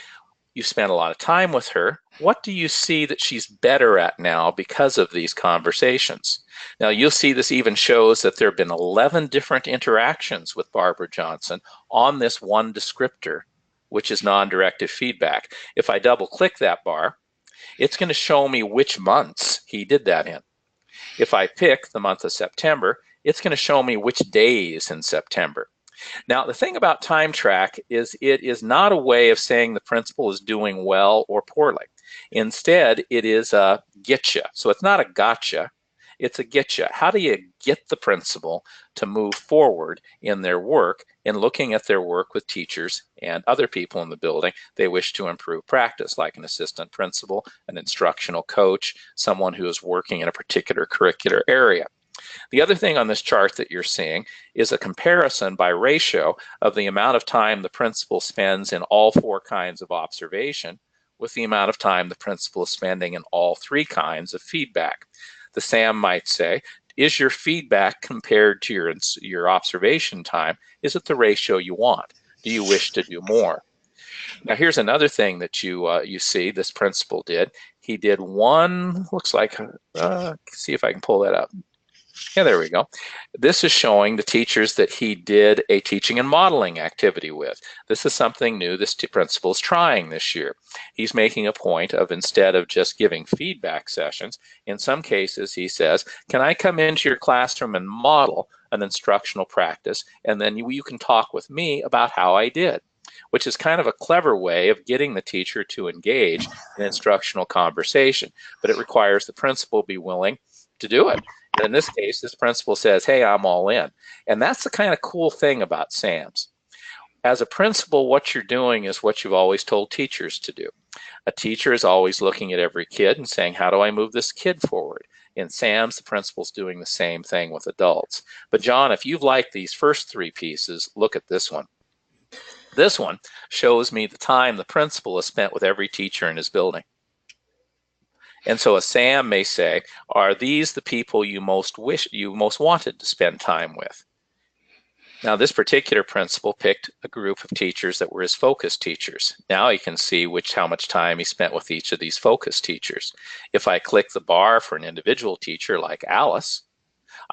you spent a lot of time with her. What do you see that she's better at now because of these conversations? Now you'll see this even shows that there have been 11 different interactions with Barbara Johnson on this one descriptor, which is non-directive feedback. If I double click that bar, it's going to show me which months he did that in. If I pick the month of September, it's going to show me which days in September. Now, the thing about TimeTrack is it is not a way of saying the principal is doing well or poorly. Instead, it is a getcha. So it's not a gotcha. It's a getcha. How do you get the principal to move forward in their work in looking at their work with teachers and other people in the building they wish to improve practice, like an assistant principal, an instructional coach, someone who is working in a particular curricular area. The other thing on this chart that you're seeing is a comparison by ratio of the amount of time the principal spends in all 4 kinds of observation with the amount of time the principal is spending in all 3 kinds of feedback. The Sam might say, is your feedback compared to your observation time, is it the ratio you want? Do you wish to do more? Now here's another thing that you see this principal did. He did one, looks like, see if I can pull that up. Yeah, there we go. This is showing the teachers that he did a teaching and modeling activity with. This is something new this principal is trying this year. He's making a point of, instead of just giving feedback sessions, in some cases he says, can I come into your classroom and model an instructional practice, and then you can talk with me about how I did, which is kind of a clever way of getting the teacher to engage in instructional conversation, but it requires the principal be willing to do it. And in this case, this principal says, hey, I'm all in. And that's the kind of cool thing about SAMS. As a principal, what you're doing is what you've always told teachers to do. A teacher is always looking at every kid and saying, how do I move this kid forward? In SAMS, the principal's doing the same thing with adults. But John, if you've liked these first three pieces, look at this one. This one shows me the time the principal has spent with every teacher in his building. And so a SAM may say, are these the people you most wanted to spend time with? Now, this particular principal picked a group of teachers that were his focus teachers. Now he can see how much time he spent with each of these focus teachers. If I click the bar for an individual teacher like Alice,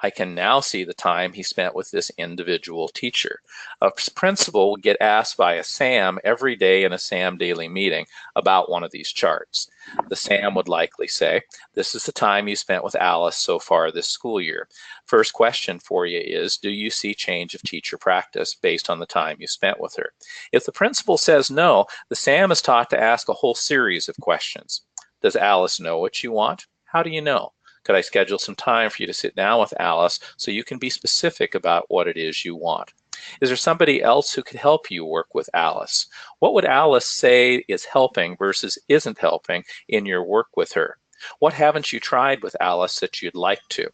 I can now see the time he spent with this individual teacher. A principal will get asked by a SAM every day in a SAM daily meeting about one of these charts. The SAM would likely say, this is the time you spent with Alice so far this school year. First question for you is, do you see change of teacher practice based on the time you spent with her? If the principal says no, the SAM is taught to ask a whole series of questions. Does Alice know what you want? How do you know? Could I schedule some time for you to sit down with Alice so you can be specific about what it is you want? Is there somebody else who could help you work with Alice? What would Alice say is helping versus isn't helping in your work with her? What haven't you tried with Alice that you'd like to?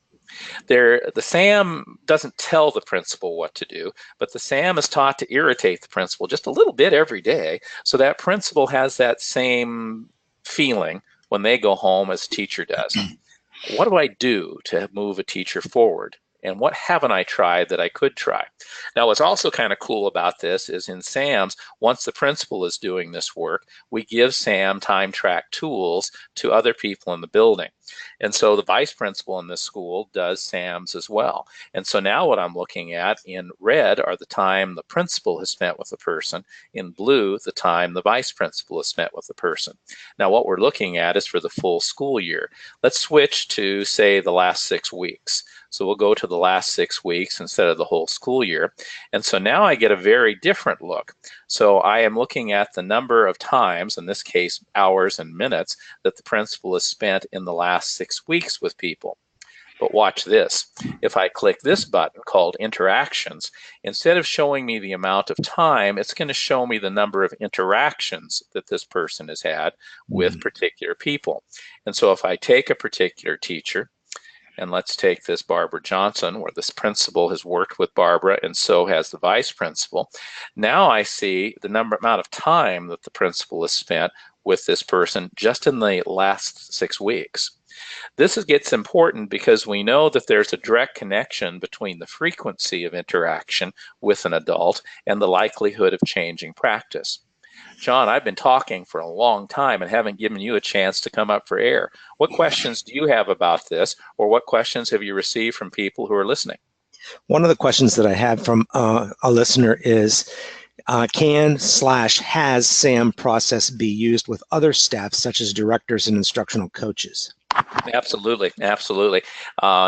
The SAM doesn't tell the principal what to do, but the SAM is taught to irritate the principal just a little bit every day so that principal has that same feeling when they go home as a teacher does. What do I do to move a teacher forward? And what haven't I tried that I could try? Now, what's also kind of cool about this is in SAMs, once the principal is doing this work, we give SAM TimeTrack tools to other people in the building. And so the vice principal in this school does SAMs as well. And so now what I'm looking at in red are the time the principal has spent with the person. In blue, the time the vice principal has spent with the person. Now what we're looking at is for the full school year. Let's switch to, say, the last 6 weeks. So we'll go to the last 6 weeks instead of the whole school year. And so now I get a very different look. So I am looking at the number of times, in this case, hours and minutes, that the principal has spent in the last 6 weeks with people. But watch this. If I click this button called Interactions, instead of showing me the amount of time, it's going to show me the number of interactions that this person has had with particular people. And so if I take a particular teacher, and let's take this Barbara Johnson, where this principal has worked with Barbara and so has the vice principal. Now I see the amount of time that the principal has spent with this person just in the last 6 weeks. This gets important because we know that there's a direct connection between the frequency of interaction with an adult and the likelihood of changing practice. John, I've been talking for a long time and haven't given you a chance to come up for air. What questions do you have about this, or what questions have you received from people who are listening? One of the questions that I had from a listener is, can/has SAM process be used with other staff, such as directors and instructional coaches? Absolutely, absolutely.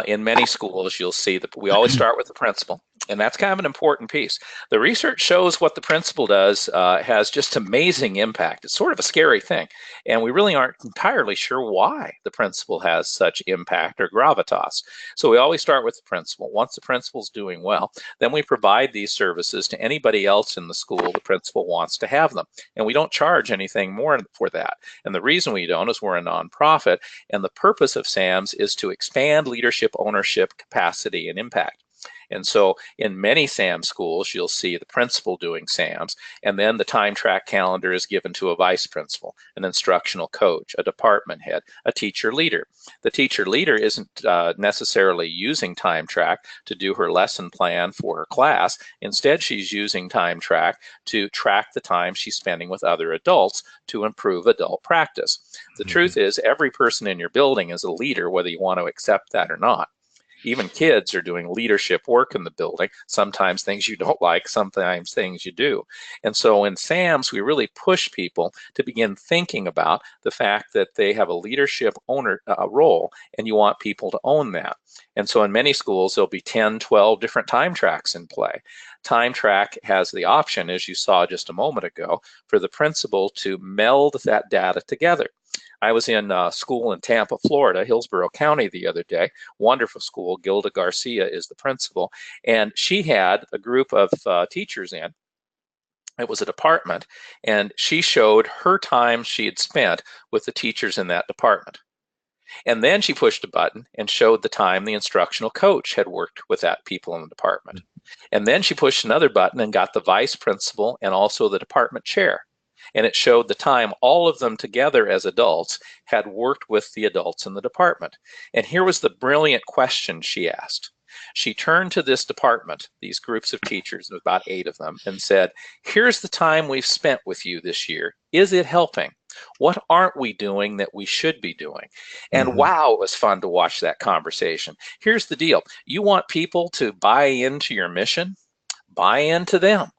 In many schools, you'll see that we always start with the principal, and that's kind of an important piece. The research shows what the principal does has just amazing impact. It's sort of a scary thing, and we really aren't entirely sure why the principal has such impact or gravitas. So we always start with the principal. Once the principal's doing well, then we provide these services to anybody else in the school the principal wants to have them, and we don't charge anything more for that. And the reason we don't is we're a nonprofit, and the purpose of SAMs is to expand leadership, ownership, capacity, and impact. And so in many SAM schools, you'll see the principal doing SAMs, and then the TimeTrack calendar is given to a vice principal, an instructional coach, a department head, a teacher leader. The teacher leader isn't necessarily using TimeTrack to do her lesson plan for her class. Instead, she's using TimeTrack to track the time she's spending with other adults to improve adult practice. The truth is, every person in your building is a leader, whether you want to accept that or not. Even kids are doing leadership work in the building, sometimes things you don't like, sometimes things you do. And so in SAMs, we really push people to begin thinking about the fact that they have a leadership role, and you want people to own that. And so in many schools, there'll be 10, 12 different time tracks in play. TimeTrack has the option, as you saw just a moment ago, for the principal to meld that data together. I was in a school in Tampa, Florida, Hillsborough County the other day, wonderful school. Gilda Garcia is the principal, and she had a group of teachers in, It was a department, and she showed her time she had spent with the teachers in that department. And then she pushed a button and showed the time the instructional coach had worked with that people in the department. And then she pushed another button and got the vice principal and also the department chair. And it showed the time all of them together as adults had worked with the adults in the department. And here was the brilliant question she asked. She turned to this department, these groups of teachers, about 8 of them, and said, here's the time we've spent with you this year. Is it helping? What aren't we doing that we should be doing? And wow, it was fun to watch that conversation. Here's the deal. You want people to buy into your mission? Buy into them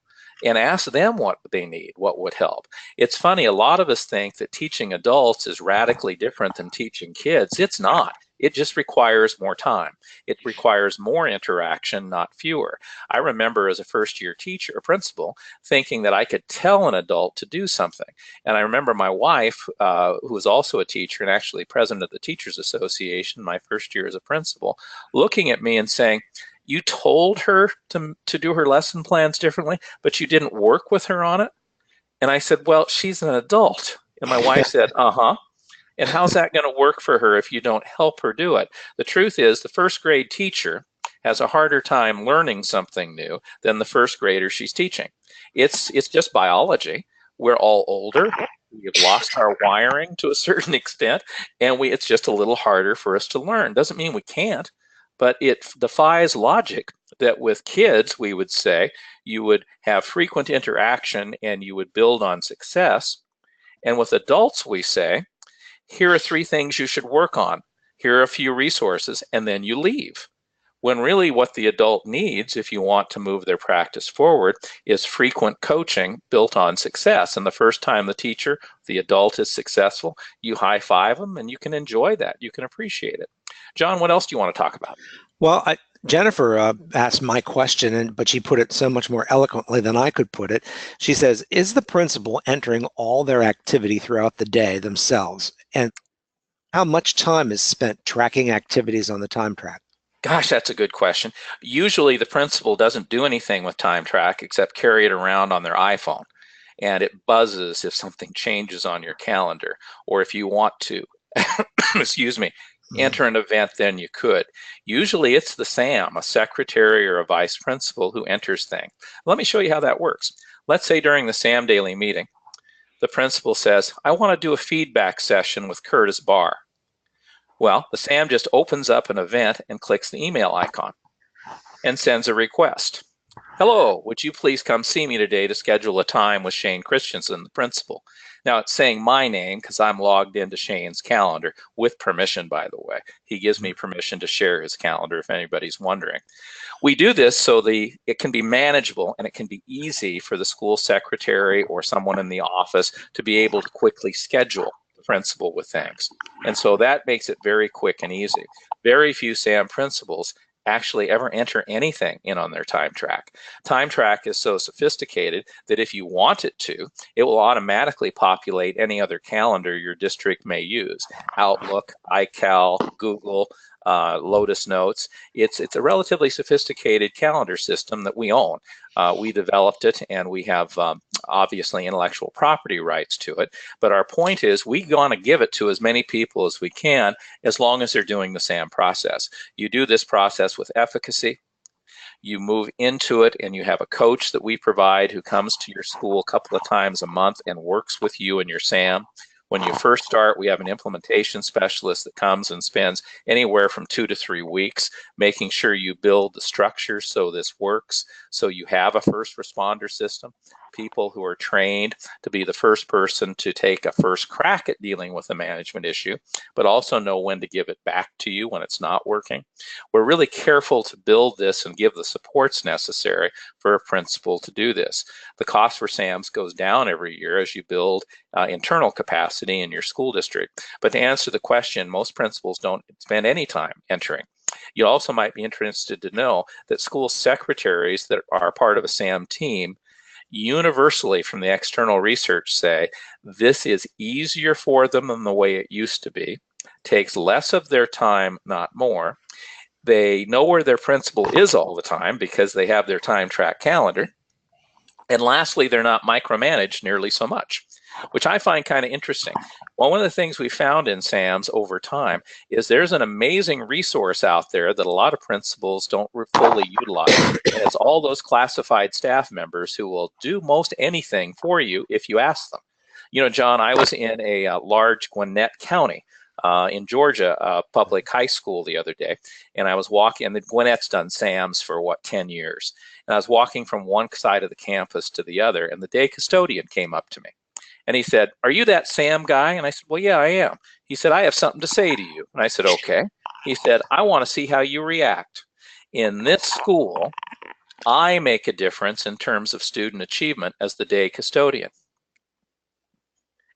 and ask them what they need, what would help. It's funny, a lot of us think that teaching adults is radically different than teaching kids. It's not. It just requires more time. It requires more interaction, not fewer. I remember as a first-year teacher, a principal, thinking that I could tell an adult to do something. And I remember my wife, who was also a teacher and actually president of the Teachers Association my first year as a principal, looking at me and saying, you told her to do her lesson plans differently, but you didn't work with her on it? And I said, well, she's an adult. And my wife said, uh-huh. And how's that going to work for her if you don't help her do it? The truth is the first grade teacher has a harder time learning something new than the first grader she's teaching. It's just biology. We're all older. We've lost our wiring to a certain extent, and it's just a little harder for us to learn. Doesn't mean we can't, but it defies logic that with kids, we would say, you would have frequent interaction and you would build on success. And with adults, we say, here are 3 things you should work on. Here are a few resources, and then you leave. When really what the adult needs, if you want to move their practice forward, is frequent coaching built on success. And the first time the adult is successful, you high-five them, and you can enjoy that. You can appreciate it. John, what else do you want to talk about? Well, Jennifer asked my question, but she put it so much more eloquently than I could put it. She says, is the principal entering all their activity throughout the day themselves? And how much time is spent tracking activities on the TimeTrack? Gosh, that's a good question. Usually the principal doesn't do anything with TimeTrack except carry it around on their iPhone. And it buzzes if something changes on your calendar, or if you want to, excuse me, enter an event, then you could. Usually it's the SAM, a secretary or a vice principal, who enters things. Let me show you how that works. Let's say during the SAM daily meeting, the principal says, I want to do a feedback session with Curtis Barr. Well, the SAM just opens up an event and clicks the email icon and sends a request. Hello, would you please come see me today to schedule a time with Shane Christensen, the principal? Now it's saying my name because I'm logged into Shane's calendar with permission, by the way. He gives me permission to share his calendar if anybody's wondering. We do this so it can be manageable and it can be easy for the school secretary or someone in the office to be able to quickly schedule the principal with things. And so that makes it very quick and easy. Very few SAM principals actually ever enter anything in on their TimeTrack. TimeTrack is so sophisticated that if you want it to, it will automatically populate any other calendar your district may use. Outlook, iCal, Google, Lotus Notes. It's a relatively sophisticated calendar system that we own. We developed it, and we have obviously intellectual property rights to it. But our point is we want to give it to as many people as we can, as long as they're doing the SAM process. You do this process with efficacy. You move into it, and you have a coach that we provide who comes to your school a couple of times a month and works with you and your SAM. When you first start, we have an implementation specialist that comes and spends anywhere from 2 to 3 weeks making sure you build the structure so this works. So you have a first responder system, people who are trained to be the first person to take a first crack at dealing with a management issue, but also know when to give it back to you when it's not working. We're really careful to build this and give the supports necessary for a principal to do this. The cost for SAMs goes down every year as you build internal capacity in your school district. But to answer the question, most principals don't spend any time entering. You also might be interested to know that school secretaries that are part of a SAM team universally from the external research say this is easier for them than the way it used to be, takes less of their time, not more. They know where their principal is all the time because they have their TimeTrack calendar. And lastly, they're not micromanaged nearly so much, which I find kind of interesting. Well, one of the things we found in SAMS over time is there's an amazing resource out there that a lot of principals don't fully utilize. And it's all those classified staff members who will do most anything for you if you ask them. You know, John, I was in a large Gwinnett County in Georgia public high school the other day, and I was walking, and the Gwinnett's done SAMS for what, 10 years. And I was walking from one side of the campus to the other, and the day custodian came up to me. And he said, "Are you that Sam guy?" And I said, "Well, yeah, I am." He said, "I have something to say to you." And I said, "Okay." He said, "I want to see how you react. In this school, I make a difference in terms of student achievement as the day custodian."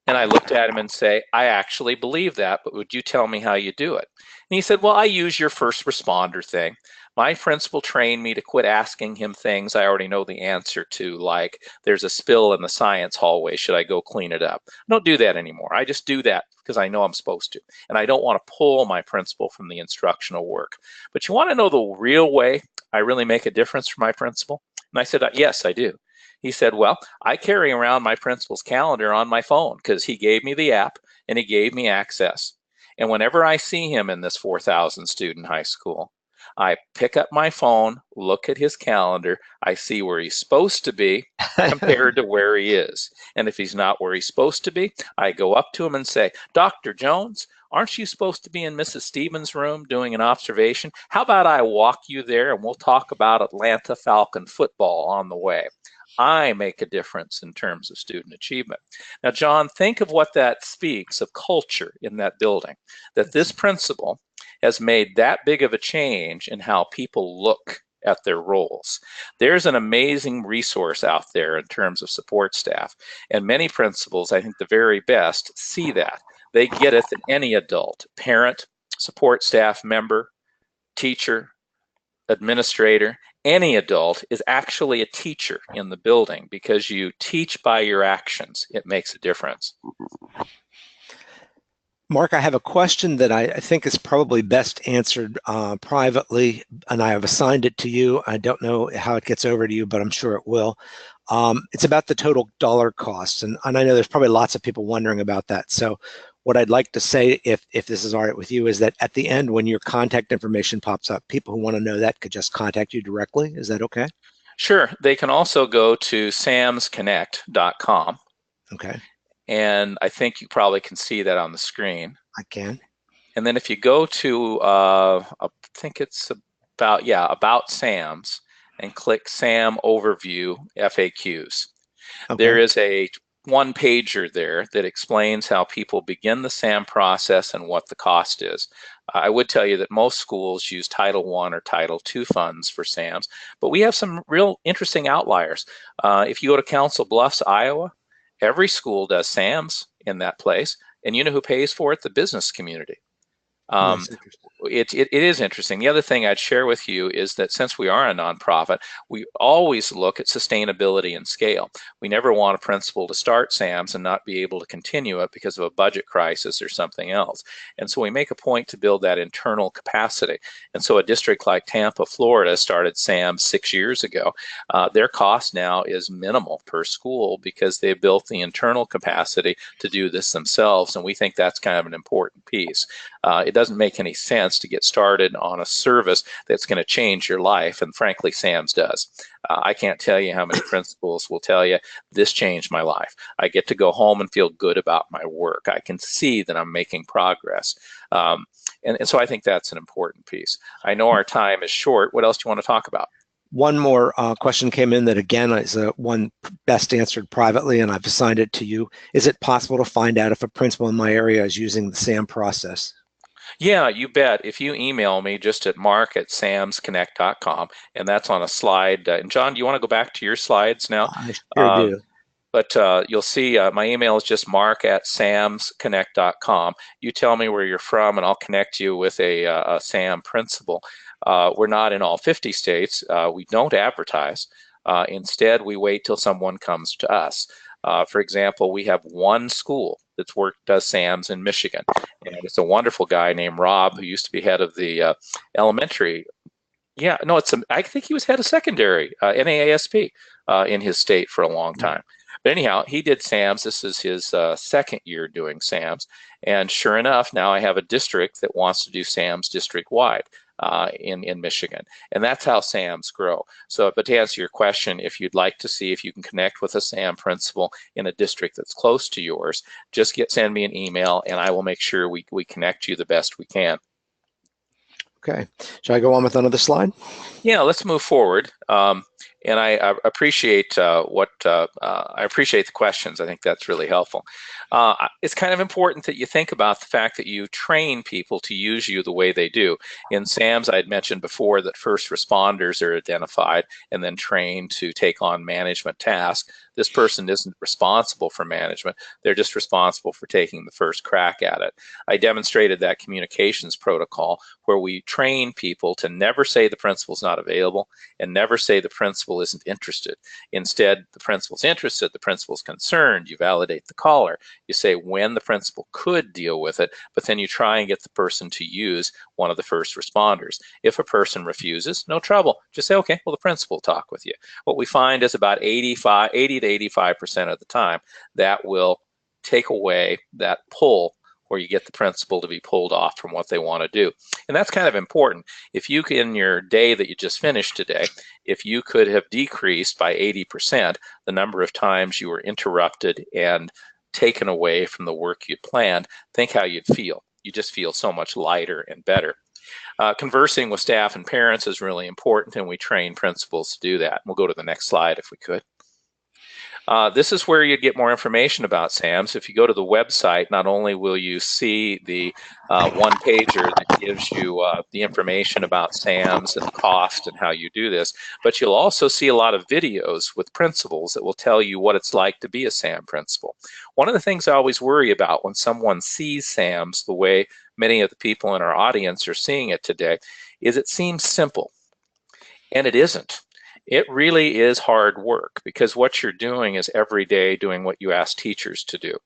And I looked at him and say, "I actually believe that, but would you tell me how you do it?" And he said, "Well, I use your first responder thing. My principal trained me to quit asking him things I already know the answer to, like, there's a spill in the science hallway, should I go clean it up? I don't do that anymore. I just do that because I know I'm supposed to. And I don't want to pull my principal from the instructional work. But you want to know the real way I really make a difference for my principal?" And I said, "Yes, I do." He said, "Well, I carry around my principal's calendar on my phone because he gave me the app and he gave me access. And whenever I see him in this 4,000 student high school, I pick up my phone, look at his calendar, I see where he's supposed to be compared to where he is. And if he's not where he's supposed to be, I go up to him and say, 'Dr. Jones, aren't you supposed to be in Mrs. Stevens' room doing an observation? How about I walk you there and we'll talk about Atlanta Falcon football on the way?' I make a difference in terms of student achievement." Now, John, think of what that speaks of culture in that building, that this principal has made that big of a change in how people look at their roles. There's an amazing resource out there in terms of support staff, and many principals, I think the very best, see that. They get it that any adult, parent, support staff member, teacher, administrator, any adult is actually a teacher in the building because you teach by your actions. It makes a difference. Mark, I have a question that I think is probably best answered privately, and I have assigned it to you. I don't know how it gets over to you, but I'm sure it will. It's about the total dollar costs, and I know there's probably lots of people wondering about that. So what I'd like to say, if this is all right with you, is that at the end, when your contact information pops up, people who want to know that could just contact you directly. Is that okay? Sure. They can also go to samsconnect.com. Okay. And I think you probably can see that on the screen. I can. And then if you go to, I think it's about SAMS, and click SAM Overview FAQs. Okay. There is a one pager there that explains how people begin the SAM process and what the cost is. I would tell you that most schools use Title I or Title II funds for SAMs, but we have some real interesting outliers. If you go to Council Bluffs, Iowa, every school does SAMs in that place, and you know who pays for it? The business community. Yes, It is interesting. The other thing I'd share with you is that since we are a nonprofit, we always look at sustainability and scale. We never want a principal to start SAMS and not be able to continue it because of a budget crisis or something else. And so we make a point to build that internal capacity. And so a district like Tampa, Florida started SAMS 6 years ago. Their cost now is minimal per school because they built the internal capacity to do this themselves. And we think that's kind of an important piece. It doesn't make any sense to get started on a service that's going to change your life, and frankly, SAMS does. I can't tell you how many principals will tell you, "This changed my life. I get to go home and feel good about my work. I can see that I'm making progress." And so I think that's an important piece. I know our time is short. What else do you want to talk about? One more question came in that, again, is one best answered privately, and I've assigned it to you. Is it possible to find out if a principal in my area is using the SAM process? Yeah, you bet. If you email me just at mark@samsconnect.com, and that's on a slide. And John, do you want to go back to your slides now? I sure do. But you'll see my email is just mark@samsconnect.com. You tell me where you're from, and I'll connect you with a SAM principal. We're not in all 50 states. We don't advertise. Instead, we wait till someone comes to us. For example, we have one school does SAMs in Michigan, and it's a wonderful guy named Rob who used to be head of the elementary Yeah, no, I think he was head of secondary, NAASP, in his state for a long time. But anyhow, he did SAMs. This is his second year doing SAMs. And sure enough, now I have a district that wants to do SAMs district-wide in Michigan. And that's how SAMs grow. So, but to answer your question, if you'd like to see if you can connect with a SAM principal in a district that's close to yours, just send me an email and I will make sure we connect you the best we can. Okay. Shall I go on with another slide? Yeah, let's move forward. And I appreciate I appreciate the questions. I think that's really helpful. It's kind of important that you think about the fact that you train people to use you the way they do. In SAMs, I had mentioned before that first responders are identified and then trained to take on management tasks. This person isn't responsible for management. They're just responsible for taking the first crack at it. I demonstrated that communications protocol where we train people to never say the principal's not available and never say the principal isn't interested. Instead, the principal's interested, the principal's concerned. You validate the caller. You say when the principal could deal with it, but then you try and get the person to use one of the first responders. If a person refuses, no trouble. Just say, okay, well, the principal will talk with you. What we find is about 80 to 85% of the time that will take away that pull where you get the principal to be pulled off from what they want to do. And that's kind of important. If you, in your day that you just finished today, if you could have decreased by 80% the number of times you were interrupted and taken away from the work you'd planned, think how you'd feel. You just feel so much lighter and better. Conversing with staff and parents is really important, and we train principals to do that. We'll go to the next slide if we could. This is where you'd get more information about SAMs. If you go to the website, not only will you see the one-pager that gives you the information about SAMs and the cost and how you do this, but you'll also see a lot of videos with principals that will tell you what it's like to be a SAM principal. One of the things I always worry about when someone sees SAMs the way many of the people in our audience are seeing it today is it seems simple, and it isn't. It really is hard work because what you're doing is every day doing what you ask teachers to do.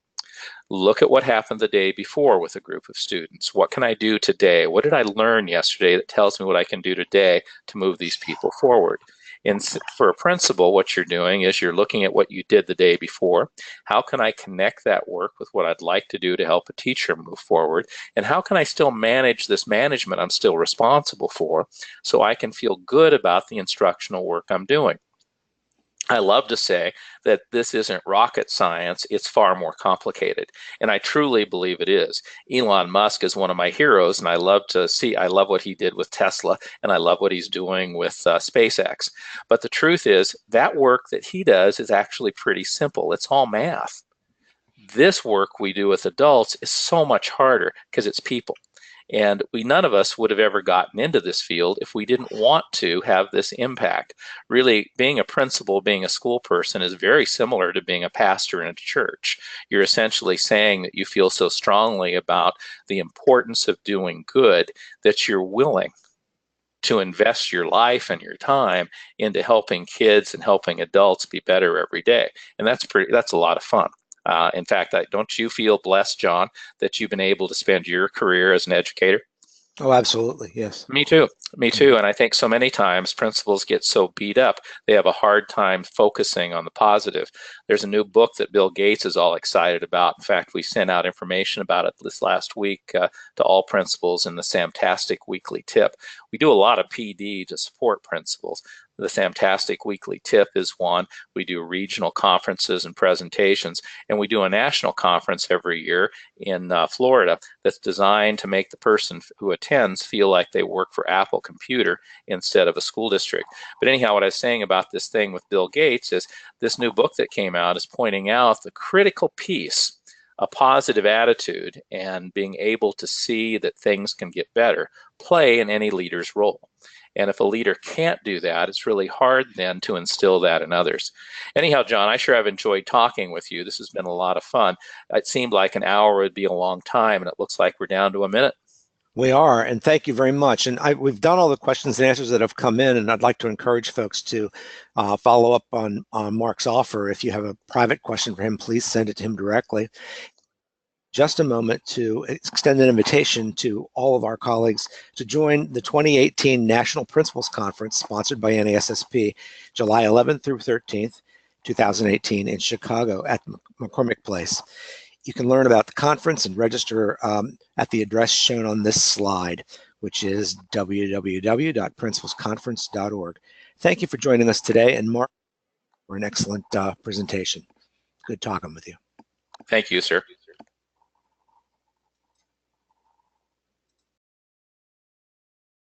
Look at what happened the day before with a group of students. What can I do today? What did I learn yesterday that tells me what I can do today to move these people forward? And for a principal, what you're doing is you're looking at what you did the day before. How can I connect that work with what I'd like to do to help a teacher move forward? And how can I still manage this management I'm still responsible for so I can feel good about the instructional work I'm doing? I love to say that this isn't rocket science, it's far more complicated. And I truly believe it is. Elon Musk is one of my heroes, and I love what he did with Tesla, and I love what he's doing with SpaceX. But the truth is, that work that he does is actually pretty simple. It's all math. This work we do with adults is so much harder because it's people. And none of us would have ever gotten into this field if we didn't want to have this impact. Really, being a principal, being a school person is very similar to being a pastor in a church. You're essentially saying that you feel so strongly about the importance of doing good that you're willing to invest your life and your time into helping kids and helping adults be better every day. And that's a lot of fun. In fact, don't you feel blessed, John, that you've been able to spend your career as an educator? Oh, absolutely, yes. Me too. Me too. And I think so many times principals get so beat up, they have a hard time focusing on the positive. There's a new book that Bill Gates is all excited about. In fact, we sent out information about it this last week to all principals in the Samtastic Weekly Tip. We do a lot of PD to support principals. The Samtastic Weekly Tip is one. We do regional conferences and presentations, and we do a national conference every year in Florida that's designed to make the person who attends feel like they work for Apple Computer instead of a school district. But anyhow, what I was saying about this thing with Bill Gates is this new book that came out is pointing out the critical piece, a positive attitude, and being able to see that things can get better, play in any leader's role. And if a leader can't do that, it's really hard then to instill that in others. Anyhow, John, I sure have enjoyed talking with you. This has been a lot of fun. It seemed like an hour would be a long time, and it looks like we're down to a minute. We are, and thank you very much. And we've done all the questions and answers that have come in, and I'd like to encourage folks to follow up on Mark's offer. If you have a private question for him, please send it to him directly. just a moment to extend an invitation to all of our colleagues to join the 2018 National Principals Conference sponsored by NASSP, July 11th through 13th, 2018 in Chicago at McCormick Place. You can learn about the conference and register at the address shown on this slide, which is www.principalsconference.org. Thank you for joining us today, and Mark, for an excellent presentation. Good talking with you. Thank you, sir.